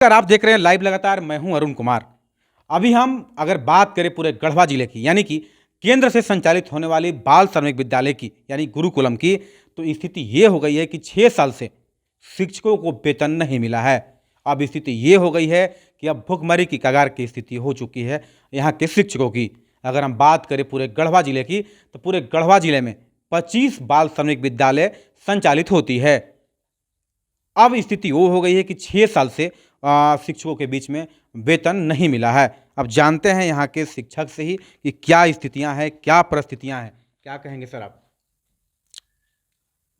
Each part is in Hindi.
अगर आप देख रहे हैं लाइव लगातार, मैं हूं अरुण कुमार। अभी हम अगर बात करें पूरे गढ़वा जिले की, यानी कि केंद्र से संचालित होने वाली बाल श्रमिक विद्यालय की, यानी गुरुकुलम की, तो स्थिति ये हो गई है कि 6 साल से शिक्षकों को वेतन नहीं मिला है। अब स्थिति ये हो गई है कि अब भुखमरी की कगार की स्थिति हो चुकी है यहाँ के शिक्षकों की। अगर हम बात करें पूरे गढ़वा जिले की, तो पूरे गढ़वा जिले में 25 बाल श्रमिक विद्यालय संचालित होती है। अब स्थिति वो हो गई है कि 6 साल से शिक्षकों के बीच में वेतन नहीं मिला है। अब जानते हैं यहाँ के शिक्षक से ही कि क्या स्थितियां हैं, क्या परिस्थितियां हैं। क्या कहेंगे सर आप?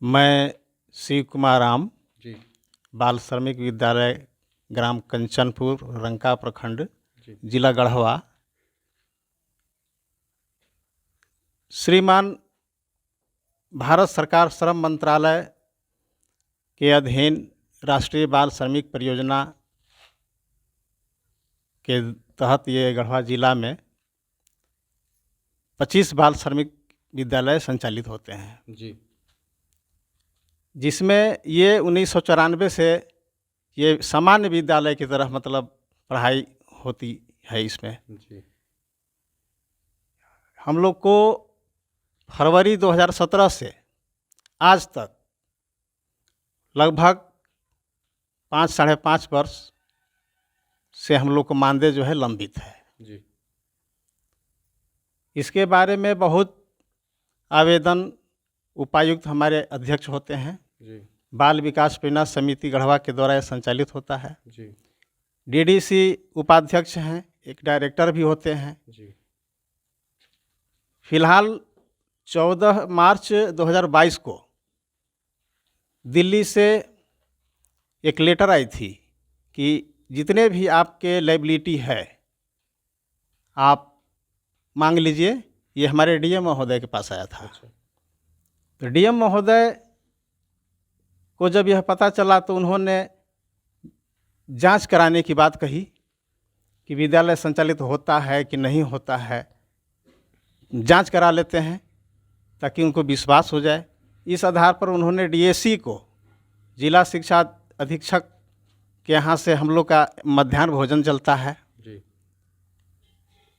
मैं शिव कुमार राम, जी बाल श्रमिक विद्यालय, ग्राम कंचनपुर, रंका प्रखंड, जी जिला गढ़वा। श्रीमान भारत सरकार श्रम मंत्रालय के अधीन राष्ट्रीय बाल श्रमिक परियोजना के तहत ये गढ़वा जिला में 25 बाल श्रमिक विद्यालय संचालित होते हैं, जी जिसमें ये 1994 से ये सामान्य विद्यालय की तरह मतलब पढ़ाई होती है। इसमें जी हम लोग को फरवरी 2017 से आज तक लगभग 5 साढ़े 5 वर्ष से हम लोग को मानदेय जो है लंबित है। जी इसके बारे में बहुत आवेदन उपायुक्त हमारे अध्यक्ष होते हैं, जी बाल विकास प्रेरणा समिति गढ़वा के द्वारा यह संचालित होता है। जी डीडीसी उपाध्यक्ष हैं, एक डायरेक्टर भी होते हैं। जी फिलहाल 14 मार्च 2022 को दिल्ली से एक लेटर आई थी कि जितने भी आपके लायबिलिटी है आप मांग लीजिए। ये हमारे डीएम महोदय के पास आया था। अच्छा। तो डीएम महोदय को जब यह पता चला तो उन्होंने जांच कराने की बात कही कि विद्यालय संचालित होता है कि नहीं होता है, जांच करा लेते हैं ताकि उनको विश्वास हो जाए। इस आधार पर उन्होंने डीएसी को, जिला शिक्षा अधीक्षक के यहाँ से हम लोग का मध्याह्न भोजन चलता है, जी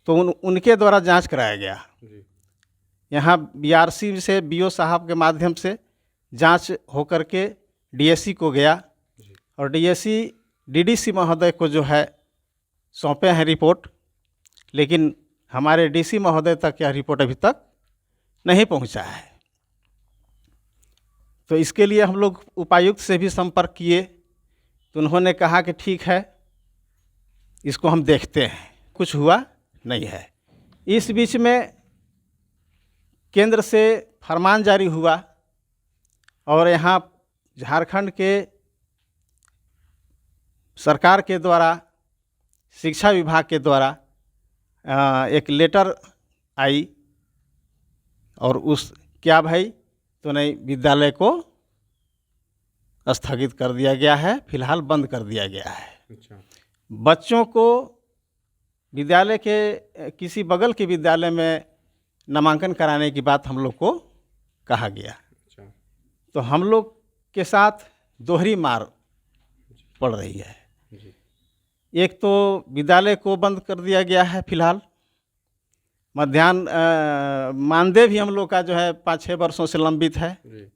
तो उनके द्वारा जांच कराया गया। जी यहाँ बीआरसी से बीओ साहब के माध्यम से जांच होकर के डीएसी को गया जी और डीएसी डीडीसी महोदय को जो है सौंपे हैं रिपोर्ट, लेकिन हमारे डीसी महोदय तक यह रिपोर्ट अभी तक नहीं पहुंचा है। तो इसके लिए हम लोग उपायुक्त से भी संपर्क किए तो उन्होंने कहा कि ठीक है, इसको हम देखते हैं। कुछ हुआ नहीं है। इस बीच में केंद्र से फरमान जारी हुआ और यहाँ झारखंड के सरकार के द्वारा, शिक्षा विभाग के द्वारा एक लेटर आई और उस क्या भाई तो नहीं, विद्यालय को स्थगित कर दिया गया है, फिलहाल बंद कर दिया गया है। अच्छा। बच्चों को विद्यालय के किसी बगल के विद्यालय में नामांकन कराने की बात हम लोग को कहा गया। अच्छा। तो हम लोग के साथ दोहरी मार पड़ रही है। जी एक तो विद्यालय को बंद कर दिया गया है फिलहाल, मध्याह्न मानदेय भी हम लोग का जो है 5-6 वर्षों से लंबित है। जी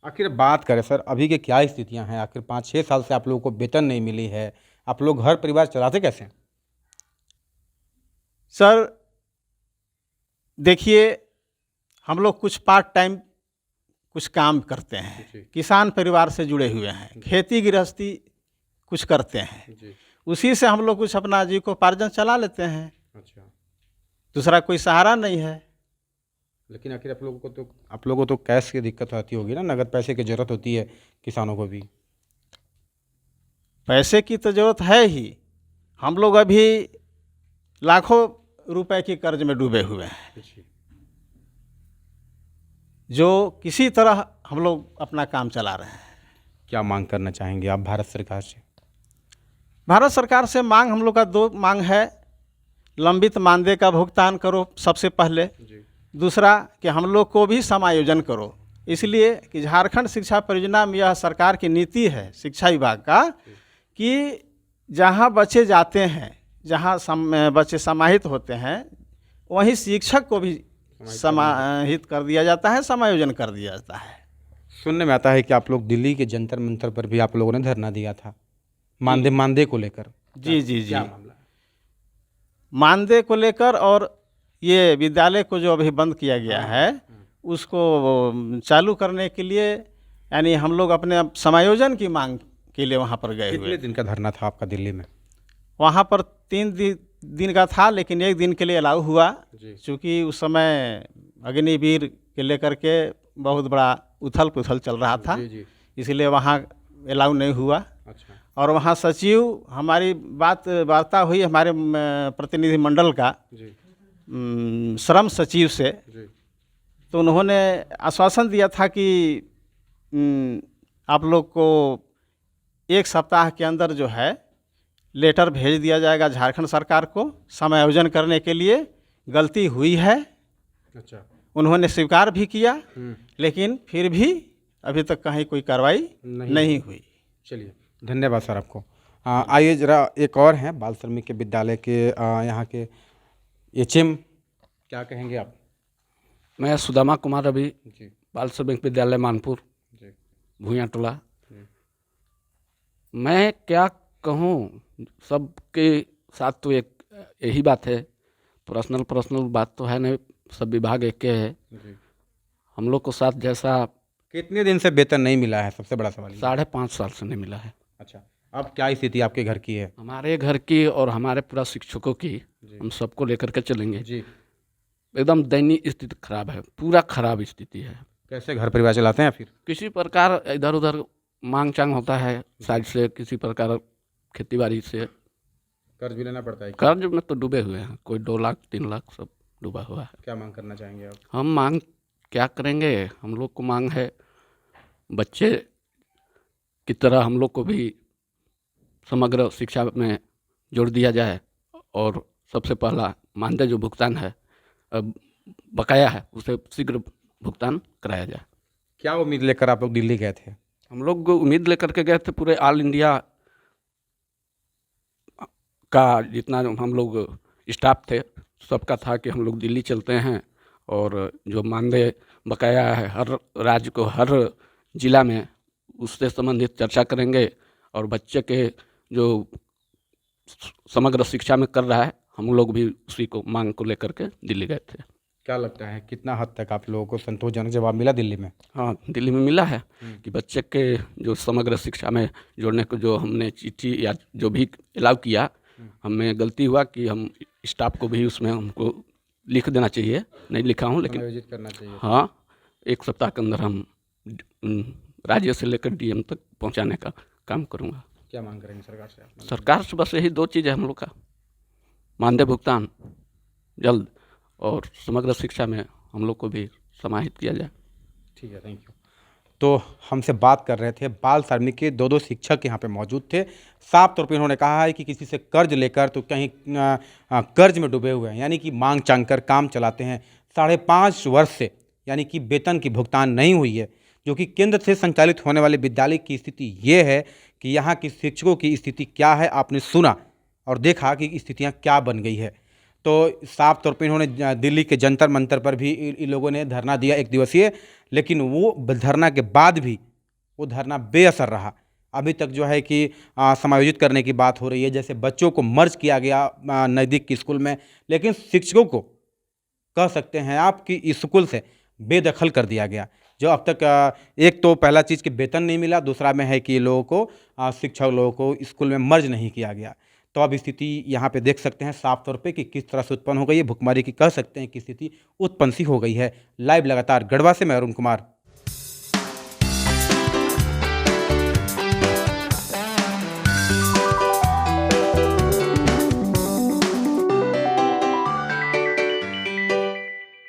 आखिर बात करें सर, अभी के क्या स्थितियां हैं? आखिर 5-6 साल से आप लोगों को वेतन नहीं मिली है, आप लोग घर परिवार चलाते कैसे हैं? सर देखिए, हम लोग कुछ पार्ट टाइम कुछ काम करते हैं, जी किसान परिवार से जुड़े हुए हैं, खेती गृहस्थी कुछ करते हैं, जी उसी से हम लोग कुछ अपना जीविकोपार्जन चला लेते हैं। अच्छा। दूसरा कोई सहारा नहीं है। लेकिन आखिर आप लोगों को तो कैश की दिक्कत आती होगी ना, नगद पैसे की ज़रूरत होती है किसानों को भी। पैसे की तो जरूरत है ही। हम लोग अभी लाखों रुपए की कर्ज में डूबे हुए हैं, जो किसी तरह हम लोग अपना काम चला रहे हैं। क्या मांग करना चाहेंगे आप भारत सरकार से? भारत सरकार से मांग, हम लोग का 2 मांग है। लंबित मानदेय का भुगतान करो सबसे पहले, जी दूसरा कि हम लोग को भी समायोजन करो। इसलिए कि झारखंड शिक्षा परियोजना में यह सरकार की नीति है शिक्षा विभाग का कि जहाँ बच्चे जाते हैं, जहाँ बच्चे समाहित होते हैं, वहीं शिक्षक को भी समाहित कर दिया जाता है, समायोजन कर दिया जाता है। सुनने में आता है कि आप लोग दिल्ली के जंतर मंतर पर भी आप लोगों ने धरना दिया था मानदेय को लेकर। जी जी जी, क्या मामला है? मानदेय को लेकर, और ये विद्यालय को जो अभी बंद किया गया है उसको चालू करने के लिए, यानी हम लोग अपने समायोजन की मांग के लिए वहाँ पर गए कितने हुए। दिन का धरना था आपका दिल्ली में? वहाँ पर 3 दिन का था, लेकिन 1 दिन के लिए अलाउ हुआ, जी। क्योंकि उस समय अग्निवीर के लेकर के बहुत बड़ा उथल पुथल चल रहा था, जी जी। इसलिए वहाँ अलाउ नहीं हुआ। अच्छा। और वहाँ सचिव, हमारी वार्ता हुई हमारे प्रतिनिधि मंडल का जी श्रम सचिव से, जी। तो उन्होंने आश्वासन दिया था कि आप लोग को 1 सप्ताह के अंदर जो है लेटर भेज दिया जाएगा झारखंड सरकार को समायोजन करने के लिए। गलती हुई है, अच्छा। उन्होंने स्वीकार भी किया, लेकिन फिर भी अभी तक कहीं कोई कार्रवाई नहीं हुई। चलिए, धन्यवाद सर आपको। आइए जरा एक और हैं बाल श्रमिक विद्यालय के यहाँ के एचएम, क्या कहेंगे आप? मैं सुदामा कुमार रवि, जी बाल श्रमिक विद्यालय मानपुर, जी। भूया टोला। मैं क्या कहूँ, सबके साथ तो एक यही बात है, पर्सनल बात तो है नहीं, सब विभाग एक के है। जी। हम लोग को साथ जैसा कितने दिन से वेतन नहीं मिला है, सबसे बड़ा सवाल ये। 5.5 साल से नहीं मिला है। अच्छा, अब क्या स्थिति आपके घर की है? हमारे घर की और हमारे पूरा शिक्षकों की, हम सबको लेकर के चलेंगे। जी। एकदम दयनीय स्थिति खराब है, पूरा खराब स्थिति है। कैसे घर परिवार चलाते हैं फिर? किसी प्रकार इधर उधर मांग चांग होता है साइड से, किसी प्रकार खेती बाड़ी से। कर्ज भी लेना पड़ता है? कर्ज में तो डूबे हुए हैं, कोई 2 लाख 3 लाख सब डूबा हुआ है। क्या मांग करना चाहेंगे आप? हम मांग क्या करेंगे, हम लोग को मांग है बच्चे की तरह हम लोग को भी समग्र शिक्षा में जोड़ दिया जाए, और सबसे पहला मानदेय जो भुगतान है बकाया है उसे शीघ्र भुगतान कराया जाए। क्या उम्मीद लेकर आप लोग दिल्ली गए थे? हम लोग उम्मीद लेकर के गए थे, पूरे ऑल इंडिया का जितना हम लोग स्टाफ थे सबका था कि हम लोग दिल्ली चलते हैं, और जो मानदेय बकाया है हर राज्य को, हर जिला में, उससे संबंधित चर्चा करेंगे, और बच्चे के जो समग्र शिक्षा में कर रहा है हम लोग भी उसी को मांग को लेकर के दिल्ली गए थे। क्या लगता है कितना हद तक आप लोगों को संतोषजनक जवाब मिला दिल्ली में? हाँ, दिल्ली में मिला है कि बच्चे के जो समग्र शिक्षा में जोड़ने को जो हमने चिट्ठी या जो भी अलाउ किया, हमें गलती हुआ कि हम स्टाफ को भी उसमें हमको लिख देना चाहिए, नहीं लिखा हूँ, लेकिन समायोजित करना चाहिए। हाँ 1 सप्ताह के अंदर हम राज्य से लेकर डीएम तक पहुँचाने का काम करूँगा। क्या मांग करेंगे सरकार से आप? सरकार से बस यही 2 चीज़ है हम लोग का, मानदेय भुगतान जल्द, और समग्र शिक्षा में हम लोग को भी समाहित किया जाए। ठीक है, थैंक यू। तो हमसे बात कर रहे थे बाल श्रमिक के 2 शिक्षक यहाँ पे मौजूद थे। साफ तौर पे उन्होंने कहा है कि किसी से कर्ज लेकर तो कहीं कर्ज में डूबे हुए हैं, यानी कि मांग चांग कर काम चलाते हैं। 5.5 वर्ष से यानी कि वेतन की भुगतान नहीं हुई है, जो कि केंद्र से संचालित होने वाले विद्यालय की स्थिति ये है कि यहाँ की शिक्षकों की स्थिति क्या है, आपने सुना और देखा कि स्थितियाँ क्या बन गई है। तो साफ तौर पे इन्होंने दिल्ली के जंतर मंतर पर भी इन लोगों ने धरना दिया 1 दिवसीय, लेकिन वो धरना के बाद भी वो धरना बेअसर रहा। अभी तक जो है कि समायोजित करने की बात हो रही है, जैसे बच्चों को मर्ज किया गया नज़दीक के स्कूल में, लेकिन शिक्षकों को कह सकते हैं आप कि स्कूल से बेदखल कर दिया गया। जो अब तक एक तो पहला चीज़ कि वेतन नहीं मिला, दूसरा में है कि लोगों को शिक्षक लोगों को स्कूल में मर्ज नहीं किया गया। तो अब स्थिति यहाँ पे देख सकते हैं साफ तौर पे कि किस तरह से उत्पन्न हो गई है, भुखमरी की कह सकते हैं कि स्थिति उत्पन्न सी हो गई है। लाइव लगातार गढ़वा से मैं अरुण कुमार।